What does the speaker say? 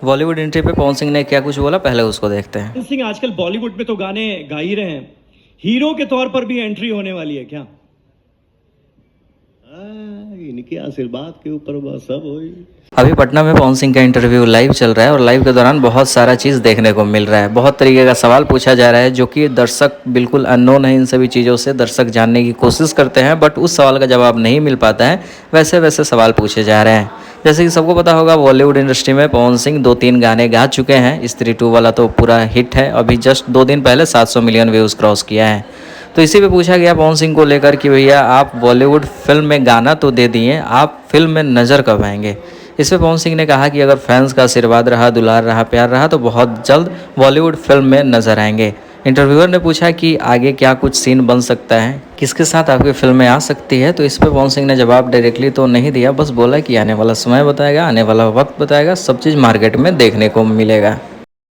Bollywood entry पे पवन सिंह ने क्या कुछ बोला, पहले उसको देखते हैं। पवन सिंह आजकल बॉलीवुड में तो गाने गा ही रहे हैं, हीरो के तौर पर भी एंट्री होने वाली है क्या? इनके आशीर्वाद के ऊपर वह सब हो। अभी पटना में पवन सिंह का इंटरव्यू लाइव चल रहा है और लाइव के दौरान बहुत सारा चीज़ देखने को मिल रहा है। बहुत तरीके का सवाल पूछा जा रहा है जो कि दर्शक बिल्कुल अननोन है। इन सभी चीज़ों से दर्शक जानने की कोशिश करते हैं, बट उस सवाल का जवाब नहीं मिल पाता है। वैसे वैसे सवाल पूछे जा रहे हैं। जैसे कि सबको पता होगा, बॉलीवुड इंडस्ट्री में पवन सिंह 2-3 गाने गा चुके हैं। स्त्री 2 वाला तो पूरा हिट है, अभी जस्ट 2 दिन पहले 700 मिलियन व्यूज़ क्रॉस किया है। तो इसी पे पूछा गया पवन सिंह को लेकर कि भैया आप बॉलीवुड फिल्म में गाना तो दे दिए, आप फिल्म में नज़र कब आएंगे। इस पे पवन सिंह ने कहा कि अगर फैंस का आशीर्वाद रहा, दुलार रहा, प्यार रहा तो बहुत जल्द बॉलीवुड फिल्म में नज़र आएंगे। इंटरव्यूअर ने पूछा कि आगे क्या कुछ सीन बन सकता है, किसके साथ आपकी फिल्म में आ सकती है। तो इस पे पवन सिंह ने जवाब डायरेक्टली तो नहीं दिया, बस बोला कि आने वाला समय बताएगा, आने वाला वक्त बताएगा, सब चीज़ मार्केट में देखने को मिलेगा।